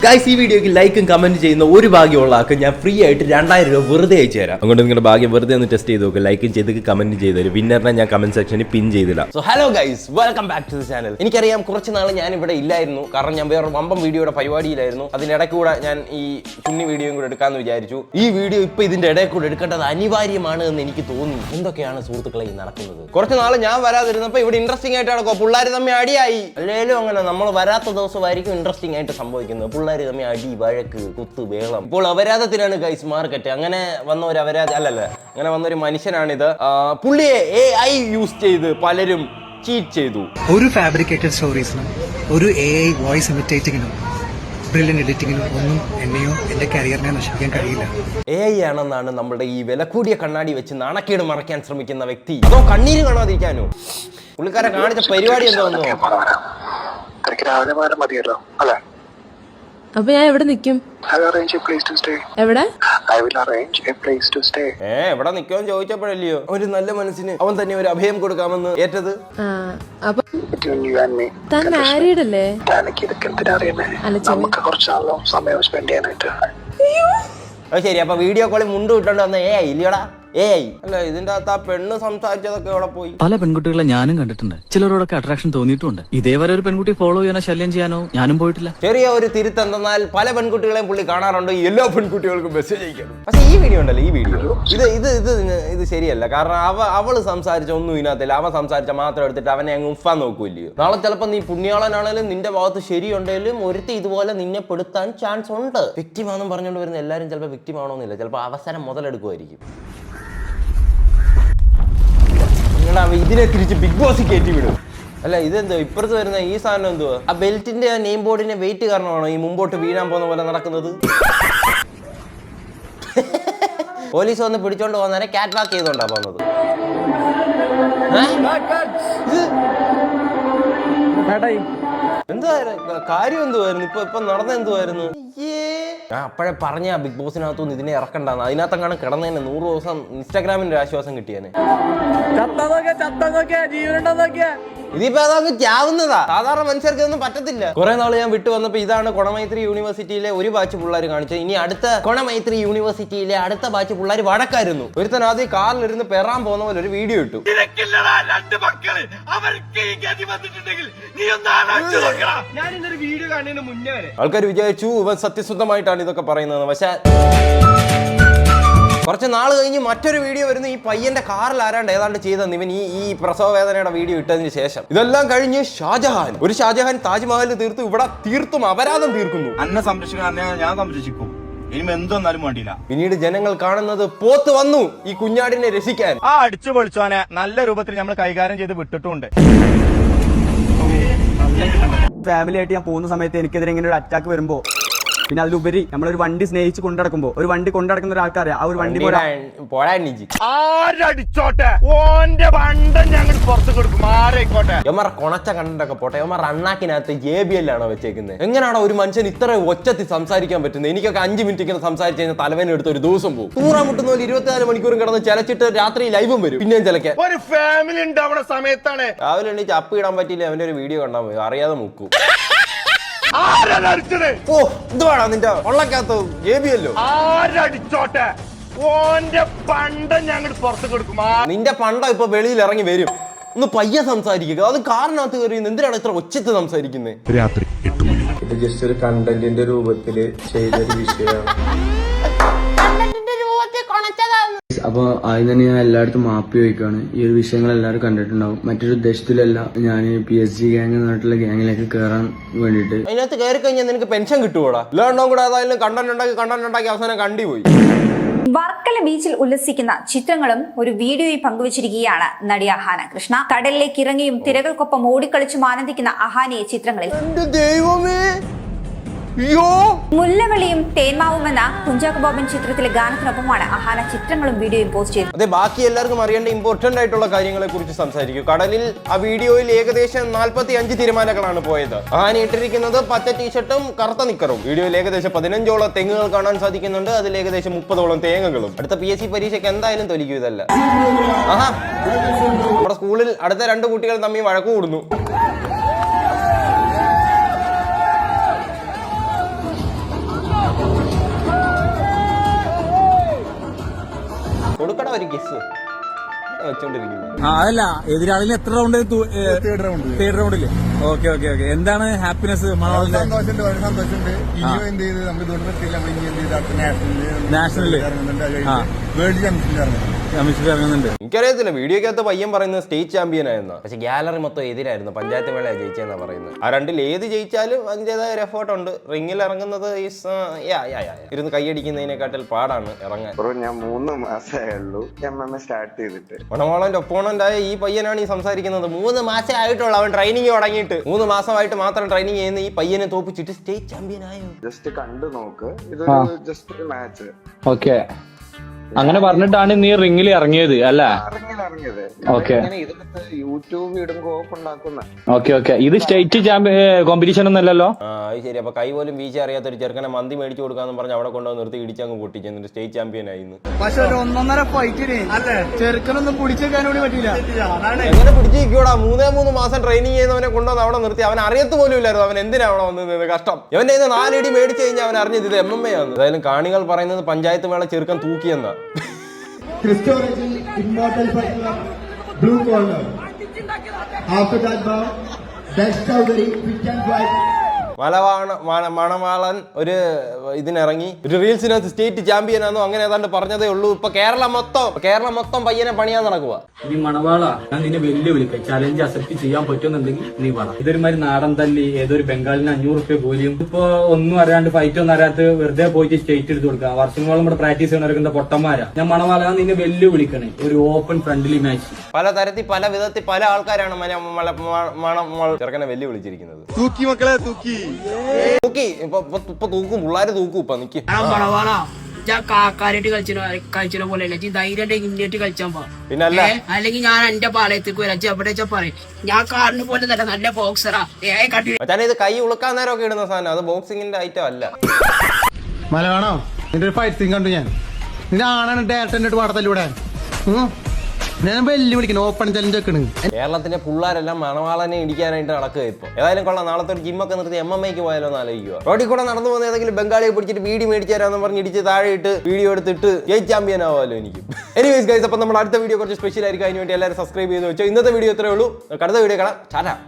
Guys ഈ വീഡിയോക്ക് ലൈക്കും കമന്റ് ചെയ്യുന്ന ഒരു ഭാഗ്യമുള്ള ആൾക്ക് ഞാൻ ഫ്രീ ആയിട്ട് 2000 രൂപ വെറുതെ അയച്ചു തരാം. അതുകൊണ്ട് നിങ്ങളുടെ ഭാഗ്യം വെറുതെ ഒന്ന് ടെസ്റ്റ് ചെയ്ത് നോക്കുക. ലൈക്കും ചെയ്ത് കമന്റ് ചെയ്ത് തരും. വിന്നറിനെ ഞാൻ കമന്റ് സെക്ഷനിൽ പിൻ ചെയ്തില്ല. So hello guys, welcome back to the channel. എനിക്കറിയാം കുറച്ച് നാൾ ഞാൻ ഇവിടെ ഇല്ലായിരുന്നു, കാരണം ഞാൻ വേറെ വമ്പം വീഡിയോയുടെ പരിപാടിയിലായിരുന്നു. അതിനിടയ്ക്ക് കൂടെ ഞാൻ ഈ കുഞ്ഞി വീഡിയോയും കൂടെ എടുക്കാമെന്ന് വിചാരിച്ചു. ഈ വീഡിയോ ഇപ്പൊ ഇതിന്റെ ഇടയിൽ കൂടെ എടുക്കേണ്ടത് അനിവാര്യമാണ് എന്ന് എനിക്ക് തോന്നി. എന്തൊക്കെയാണ് സുഹൃത്തുക്കളെ ഈ നടക്കുന്നത്? കുറച്ച് നാൾ ഞാൻ വരാതിരുന്നപ്പോൾ ഇവിടെ ഇൻട്രസ്റ്റിംഗ് ആയിട്ട് നടക്കുക. പിള്ളേർ തമ്മിൽ അടിയായി. അല്ലേലും അങ്ങനെ നമ്മൾ വരാത്ത ദിവസമായിരിക്കും ഇൻട്രസ്റ്റിംഗ് ആയിട്ട് സംഭവിക്കുന്നത്. പിള്ളേർ തമ്മിൽ അടി, വഴക്ക്, കുത്ത്, വേളം. ഇപ്പോൾ അപരാധത്തിലാണ് ഗൈസ് മാർക്കറ്റ്. അങ്ങനെ വന്ന ഒരു അപരാധ അങ്ങനെ വന്നൊരു മനുഷ്യനാണിത്. പുള്ളിയെ AI യൂസ് ചെയ്ത് പലരും ചീറ്റ് ചെയ്തു. ഒരു ഫാബ്രിക്കേറ്റഡ് സ്റ്റോറീസിനും ഒരു AI വോയിസ് ഇമിറ്റേറ്റിങ്ങിനും ബ്രില്യന്റ് എഡിറ്റിങ്ങിനും ഒന്നും എന്നെയോ എന്റെ കരിയറിനെ നശിപ്പിക്കാൻ കഴിയില്ല. AI ആണെന്നാണ് നമ്മുടെ ഈ വില കൂടിയ കണ്ണാടി വെച്ച് നാണക്കേട് മറയ്ക്കാൻ ശ്രമിക്കുന്ന വ്യക്തി. അതോ കണ്ണീര് കാണാതിരിക്കാനോ? പുള്ളിക്കാരെ കാണിച്ച പരിപാടി എന്താണെന്നോ? അപ്പൊ ഞാൻ എവിടെ നിക്കും? എവിടെ എവിടെ നിക്കോന്ന് ചോദിച്ചപ്പോഴല്ലയോ ഒരു നല്ല മനസ്സിന് അവൻ തന്നെ ഒരു അഭയം കൊടുക്കാമെന്ന് ഏറ്റത്. താൻ മാരീഡ് അല്ലേ? അത് ശരി. അപ്പൊ വീഡിയോ കോളിൽ മുണ്ട് വിട്ടോണ്ട് വന്ന AI ഇല്ലയോടാ? AI അല്ല, ഇതിന്റെ അകത്ത് ആ പെണ്ണ് സംസാരിച്ചതൊക്കെ എവിടെ പോയി? പല പെൺകുട്ടികളെ ഞാനും കണ്ടിട്ടുണ്ട്. ചിലരോടൊക്കെ അട്രാക്ഷൻ തോന്നിയിട്ടുണ്ട്. ഇതേവരെ ഒരു പെൺകുട്ടി ഫോളോ ചെയ്യാനോ ശല്യം ചെയ്യാനോ ഞാനും പോയിട്ടില്ല. ചെറിയ ഒരു തിരുത്തെന്നാൽ പല പെൺകുട്ടികളെയും പുള്ളി കാണാറുണ്ട്. എല്ലാ പെൺകുട്ടികൾക്കും മെസ്സേജ് അയക്കണം. പക്ഷെ ഈ വീഡിയോ ഉണ്ടല്ലോ, ഈ വീഡിയോ ഇത് ശരിയല്ല. കാരണം അവള് സംസാരിച്ച ഒന്നും ഇതിനകത്തില്ല. അവൻ സംസാരിച്ച മാത്രം എടുത്തിട്ട് അവനെ അങ്ങ് ഉഫാൻ നോക്കൂല്ലയോ? നാളെ ചിലപ്പോൾ നീ പുണ്യാളനാണേലും നിന്റെ ഭാഗത്ത് ശരിയുണ്ടെങ്കിലും ഒരുത്തി ഇതുപോലെ നിന്നെ പെടുത്താൻ ചാൻസ് ഉണ്ട്. വിക്ടിമാണെന്ന് പറഞ്ഞുകൊണ്ട് വരുന്ന എല്ലാവരും ചിലപ്പോൾ വിക്ടിമാണോന്നില്ല, ചിലപ്പോൾ അവസരം മുതലെടുക്കുമായിരിക്കും. ഇതിനെ തിരിച്ച് ബിഗ് ബോസ് കയറ്റി വിടും. അല്ല, ഇതെന്തോ ഇപ്പുറത്ത് വരുന്ന ഈ സാധനം എന്തുവാ? ആ ബെൽറ്റിന്റെ ആ നെയിം ബോർഡിന്റെ വെയിറ്റ് കാരണമാണോ ഈ മുമ്പോട്ട് വീഴാൻ പോകുന്ന പോലെ നടക്കുന്നത്? പോലീസ് വന്ന് പിടിച്ചോണ്ട് പോകുന്നവരെ ക്യാറ്റ് വാക്ക് ചെയ്തോണ്ടാ പോകുന്നത്. എന്താ കാര്യം? എന്തുവായിരുന്നു ഇപ്പൊ നടന്ന? എന്തുവായിരുന്നു? ഞാൻ അപ്പോഴേ പറഞ്ഞ ബിഗ് ബോസിനകത്തുനിന്ന് ഇതിനെ ഇറക്കണ്ടെന്ന്. അതിനകത്തെങ്ങാണ് കിടന്നതിന് 100 ദിവസം ഇൻസ്റ്റാഗ്രാമിന്റെ ആശ്വാസം കിട്ടിയേനെ. ഇതിപ്പോ അതൊക്കെ ചാവുന്നതാ. സാധാരണ മനുഷ്യർക്ക് ഒന്നും പറ്റത്തില്ല. കുറെ നാള് ഞാൻ വിട്ടു വന്നപ്പോ ഇതാണ് കൊണമൈത്രി യൂണിവേഴ്സിറ്റിയിലെ ഒരു ബാച്ച് പിള്ളേർ കാണിച്ചത്. ഇനി അടുത്ത കൊണമൈത്രി യൂണിവേഴ്സിറ്റിയിലെ അടുത്ത ബാച്ച് പിള്ളേർ വടക്കായിരുന്നു. ഒരുത്തൻ ആദ്യം കാറിലിരുന്ന് പെറാൻ പോകുന്ന പോലെ ഒരു വീഡിയോ ഇട്ടു. ആൾക്കാർ വിചാരിച്ചു ഇവൻ സത്യസന്ധമായിട്ടാണ് ഇതൊക്കെ പറയുന്നത്. പക്ഷെ കുറച്ച് നാൾ കഴിഞ്ഞ് മറ്റൊരു വീഡിയോ വരുന്നു. ഈ പയ്യന്റെ കാറിൽ ആരാണ്ട് ഏതാണ്ട് ചെയ്തെന്ന് ഇവൻ ഈ പ്രസവ വേദനയുടെ വീഡിയോ ഇട്ടതിന് ശേഷം. ഇതെല്ലാം കഴിഞ്ഞ് ഷാജഹാൻ താജ്മഹൽ തീർത്തു. ഇവിടെ തീർത്തും അപരാധം തീർക്കുന്നു. അന്നെ സംരക്ഷിക്കാൻ ഞാൻ സംരക്ഷിക്കും. ഇനി എന്തൊന്നാലും വേണ്ടിയില്ല. പിന്നീട് ജനങ്ങൾ കാണുന്നത് പോത്ത് വന്നു ഈ കുഞ്ഞാടിനെ രക്ഷിക്കാൻ. ആ അടിച്ചു പൊളിച്ചോനെ നല്ല രൂപത്തിൽ നമ്മൾ കൈകാര്യം ചെയ്ത് വിട്ടിട്ടുണ്ട്. ഫാമിലി ആയിട്ട് ഞാൻ പോകുന്ന സമയത്ത് എനിക്കെതിരെ ഇങ്ങനെ ഒരു അറ്റാക്ക് വരുമ്പോ, പിന്നെ അതിലുപരി നമ്മളൊരു വണ്ടി സ്നേഹിച്ച് കൊണ്ടടക്കുമ്പോ, ഒരു വണ്ടി കൊണ്ടടക്കുന്ന ഒരാൾക്കാരെ ആ ഒരു വണ്ടി കൊണച്ച കണ്ടൊക്കെ പോട്ടെ. യവന്മാർ അണ്ണാക്കിനകത്ത് JBL ആണോ വെച്ചേക്കുന്നത്? എങ്ങനെയാണോ ഒരു മനുഷ്യൻ ഇത്ര ഒച്ചത്തിൽ സംസാരിക്കാൻ പറ്റുന്നത്? എനിക്കൊക്കെ 5 മിനിറ്റ് ഇങ്ങനെ സംസാരിച്ച് കഴിഞ്ഞാൽ തലവേന എടുത്ത് ഒരു ദിവസം പോകും. തൂറാൻ മുട്ടുന്ന പോലെ 24 മണിക്കൂറും കിടന്ന് ചിലച്ചിട്ട് രാത്രി ലൈവും വരും. പിന്നെയും ചിലക്കാൻ ഒരു ഫാമിലി ഉണ്ടാവുന്ന സമയത്താണ് രാവിലെ എണീച്ച് അപ്പ് ഇടാൻ പറ്റിയില്ല. അവന്റെ ഒരു വീഡിയോ കണ്ടാൽ മതി, അറിയാതെ മുക്കും. എന്തുവാടാ നിന്റെ ഉള്ളക്കകത്ത് JBL? ആരടിച്ചോട്ടെ, ഓന്റെ പണ്ടം ഞങ്ങൾ പുറത്ത് കൊടുക്കും. നിന്റെ പണ്ടം ഇപ്പൊ വെളിയിൽ ഇറങ്ങി വരും. ഒന്ന് പയ്യെ സംസാരിക്കുക. അത് കാറിനകത്ത് കയറി എന്തിനാണ് ഇത്ര ഒച്ചത്ത് സംസാരിക്കുന്നത്? രാത്രി 8 മണി. ഇത് ജസ്റ്റ് ഒരു കണ്ടന്റിന്റെ രൂപത്തില് ചെയ്തൊരു വിഷയമാണ്. അപ്പൊ ആദ്യം തന്നെ ഞാൻ എല്ലായിടത്തും മാപ്പ് ചോദിക്കുകയാണ്. ഈ ഒരു വിഷയങ്ങൾ എല്ലാവരും കണ്ടിട്ടുണ്ടാവും. മറ്റൊരു ഉദ്ദേശത്തിലല്ല ഞാൻ PSG ഗ്യാങ് എന്നായിട്ടുള്ള ഗ്യാങ്ങിലേക്ക് കയറാൻ വേണ്ടിട്ട്. അതിനകത്ത് കയറി കഴിഞ്ഞാൽ നിനക്ക് പെൻഷൻ കിട്ടുകൂടാ? ഇല്ലാണ്ടോ കൂടെ അതായാലും കണ്ടന്റ് ഉണ്ടാക്കി അവസാനം കണ്ടുപോയി. വർക്കല ബീച്ചിൽ ഉല്ലസിക്കുന്ന ചിത്രങ്ങളും ഒരു വീഡിയോയും പങ്കുവച്ചിരിക്കുകയാണ് നടി അഹാന കൃഷ്ണ. കടലിലേക്ക് ഇറങ്ങിയും തിരകൾക്കൊപ്പം ഓടിക്കളിച്ചും ആനന്ദിക്കുന്ന അഹാനയെ ചിത്രങ്ങളിൽ മുല്ലവളിയും തേന്മാവും എന്ന കുഞ്ചാക്കോ ബോബൻ ചിത്രത്തിലെ ഗാനത്തിനൊപ്പമാണ് അഹാന ചിത്രങ്ങളും വീഡിയോയും പോസ്റ്റ് ചെയ്തത്. അതെ, ബാക്കി എല്ലാവർക്കും അറിയേണ്ട ഇമ്പോർട്ടന്റ് ആയിട്ടുള്ള കാര്യങ്ങളെ കുറിച്ച് സംസാരിക്കും. കടലിൽ ആ വീഡിയോയിൽ ഏകദേശം 45 തിരമാലകളാണ് പോയത്. അഹാന ഇട്ടിരിക്കുന്നത് പച്ച ടീഷർട്ടും കറുത്ത നിക്കറും. വീഡിയോയിൽ ഏകദേശം 15ഓളം തെങ്ങുകൾ കാണാൻ സാധിക്കുന്നുണ്ട്. അതിൽ ഏകദേശം 30ഓളം തേങ്ങകളും. അടുത്ത PSC പരീക്ഷയ്ക്ക് എന്തായാലും തൊലിക്കും ഇതല്ല. നമ്മുടെ സ്കൂളിൽ അടുത്ത 2 കുട്ടികൾ തമ്മിൽ വഴക്കു കൂടുന്നു. കൊടുക്കട ഒരു കിസ് വെച്ചോണ്ടിരിക്കുന്നു. അതല്ല, എതിരാളിന് എത്ര റൗണ്ട്? തേർഡ് റൗണ്ടില്. Okay okay okay. എന്താണ് ഹാപ്പിനെസ്? സന്തോഷമുണ്ട്. ഇനിയും എന്ത് ചെയ്ത് നമ്മൾ ഇതുകൊണ്ട് പറ്റില്ല. നമ്മൾ ഇനി എന്ത് ചെയ്ത് നാഷണല് വേൾഡ് ചാമ്പ്യൻഷിപ്പിൽ ഇറങ്ങുന്നുണ്ട്. എനിക്കറിയത്തില്ല, വീഡിയോക്കകത്ത് പയ്യൻ പറയുന്നത് സ്റ്റേറ്റ് ചാമ്പ്യൻ ആയെന്നാ. പക്ഷെ ഗാലറി മൊത്തം എതിരായിരുന്നു. പഞ്ചായത്ത് മേള ജയിച്ചെന്നാ പറയുന്നത്. ആ രണ്ടിൽ ഏത് ജയിച്ചാലും അതിൻ്റെതായ ഒരു എഫേർട്ട് ഉണ്ട്. റിങ്ങിൽ ഇറങ്ങുന്നത് ഇരുന്ന് കൈയടിക്കുന്നതിനെക്കാട്ടിൽ പാടാണ് ഇറങ്ങാൻ. ഞാൻ 3 മാസമേ ഉള്ളൂ MMA സ്റ്റാർട്ട് ചെയ്തിട്ട്. മണവാളന്റെ ഒപ്പോണന്റ് ആയ ഈ പയ്യനാണ് ഈ സംസാരിക്കുന്നത്. 3 മാസേ ആയിട്ടുള്ളൂ അവൻ ട്രെയിനിങ് തുടങ്ങിയിട്ട്. 3 മാസമായിട്ട് മാത്രം ട്രെയിനിങ് ചെയ്യുന്ന ഈ പയ്യനെ തോപ്പിച്ചിട്ട് സ്റ്റേറ്റ് ചാമ്പ്യൻ ആയോ? ജസ്റ്റ് കണ്ടു നോക്ക്, ഇതൊരു ജസ്റ്റ് ഒരു മാച്ച്. ഓക്കെ, അങ്ങനെ പറഞ്ഞിട്ടാണ് നീ റിങ്ങിൽ ഇറങ്ങിയത് അല്ല? ഇറങ്ങിയത്. ഓക്കെ, ഇതിനകത്ത് യൂട്യൂബ് ഇടുമ്പോ ഓഫ് ഉണ്ടാക്കുന്ന. Okay okay. ഇത് സ്റ്റേറ്റ് കോമ്പറ്റീഷൻ ഒന്നല്ലല്ലോ? അത് ശരി. അപ്പൊ കൈ പോലും വീശ അറിയാത്ത ഒരു ചെറുക്കനെ മന്തി മേടിച്ചു കൊടുക്കാന്ന് പറഞ്ഞ് അവിടെ കൊണ്ടുവന്ന് നിർത്തി ഇടിച്ചങ്ങ് പൊട്ടിച്ച് എന്നിട്ട് സ്റ്റേറ്റ് ചാമ്പ്യൻ ആയിരുന്നു. പക്ഷെ ഒരു 1.5 ഫൈറ്റിന് ചെറുക്കനൊന്നും പിടിച്ചേക്കാൻ കൂടി പറ്റില്ല. എങ്ങനെ പിടിച്ചിരിക്കൂടാ? 3 മാസം ട്രെയിനിങ് ചെയ്യുന്നവനെ കൊണ്ടുവന്ന് അവിടെ നിർത്തി. അവൻ അറിയത്ത് പോലും ഇല്ലായിരുന്നു അവൻ എന്തിനാ അവിടെ വന്നത്. കഷ്ടം. ഇവന്റെ 4 ഇടി മേടിച്ചു കഴിഞ്ഞാൽ അവൻ അറിഞ്ഞത് ഇത് MMA ആണ്. ഏതായാലും കാണികൾ പറയുന്നത് പഞ്ചായത്ത് മേള ചെറുക്കൻ തൂക്കിയെന്നാ. മണവാളൻ ഒരു ഇതിനിറങ്ങി ഒരു റീൽസിനകത്ത് സ്റ്റേറ്റ് ചാമ്പ്യൻ ആണെന്നോ അങ്ങനെ ഏതാണ്ട് പറഞ്ഞതേ ഉള്ളൂ. ഇപ്പൊ കേരളം മൊത്തം പയ്യനെ പണിയാൻ നടക്കുക. നീ മണവാള, ഞാൻ നിന്നെ വെല്ലുവിളിക്കാം. ചലഞ്ച് അക്സെപ്റ്റ് ചെയ്യാൻ പറ്റുമെന്നുണ്ടെങ്കിൽ നീ പറ. ഇതൊരുമാതിരി നാടൻ തല്ലി ഏതൊരു ബംഗാളിന് 500 റുപ്യ പോലും ഇപ്പൊ ഒന്നും അറിയാണ്ട് ഫൈറ്റ് ഒന്നും അറിയാത്ത വെറുതെ പോയിട്ട് സ്റ്റേറ്റ് എടുത്ത് കൊടുക്കുക. വർഷങ്ങളോളം ഇവിടെ പ്രാക്ടീസ് ചെയ്യുന്നവർക്ക് പൊട്ടന്മാരാ. ഞാൻ മണവാള, ഞാൻ നിന്നെ വെല്ലുവിളിക്കണേ ഒരു ഓപ്പൺ ഫ്രണ്ട്ലി മാച്ച്. പല തരത്തിൽ പല വിധത്തിൽ പല ആൾക്കാരാണ് ചെറുക്കനെ വെല്ലുവിളിച്ചിരിക്കുന്നത്. തൂക്കി മക്കളെ തൂക്കി. ഇപ്പൊ തൂക്കും, പിള്ളേര് തൂക്കും. ഇപ്പൊ നിക്ക് കാക്കാരായിട്ട് കളിച്ചിന പോലെ ധൈര്യം ഇന്ത്യയായിട്ട് കളിച്ചാൻ പോ. പിന്നല്ല, അല്ലെങ്കിൽ ഞാൻ എന്റെ പാളയത്തേക്ക് വരാം. എവിടെ വെച്ചാ പറയും, ഞാൻ കാറിന് പോലെ തന്നെ നല്ല ബോക്സറാ. മച്ചാനെ ഇത് കൈ ഉളുക്കാൻ നേരമൊക്കെ ഇടുന്ന സാധനം. അത് ബോക്സിംഗിന്റെ ഐറ്റം അല്ല. മലയാണോ നിന്റെ ഒരു ഫൈറ്റ് സീൻ കണ്ടു ഞാൻ. നിന്റെ ആണാണ് ഡയറക്ടറിന്റെ പാടത്തല്ലൂടെ ഞാൻ വെല്ലുവിളിക്കണം. Open challenge വെക്കണ്. കേരളത്തിന്റെ പിള്ളേരെല്ലാം മണവാളനെ ഇടിക്കാനായിട്ട് നടക്കുക ഇപ്പൊ. ഏതായാലും കൊള്ളാം. നാളത്തെ ഒരു ജിമ്മൊക്കെ നിർത്തി MMA പോയാലോ എന്ന് ആലോചിക്കുക. റോഡിൽ കൂടെ നടന്നു പോകുന്ന ഏതെങ്കിലും ബംഗാളിയെ പിടിച്ചിട്ട് വീഡിയോ മേടിച്ചു തരാന്ന് പറഞ്ഞ് ഇടിച്ച് താഴെ ഇട്ട് വീഡിയോ എടുത്തിട്ട് സ്റ്റേറ്റ് ചാമ്പ്യൻ ആവാമല്ലോ എനിക്ക്. എനിവേസ് ഗൈസ്, അപ്പൊ നമ്മുടെ അടുത്ത വീഡിയോ കുറച്ച് സ്പെഷ്യൽ ആയിരിക്കും. അതിന് വേണ്ടി എല്ലാവരും സബ്സ്ക്രൈബ് ചെയ്ത് വെച്ചോ. ഇന്നത്തെ വീഡിയോ ഇത്രയേ ഉള്ളൂ. അടുത്ത വീഡിയോ കാണാം. ടാറ്റാ.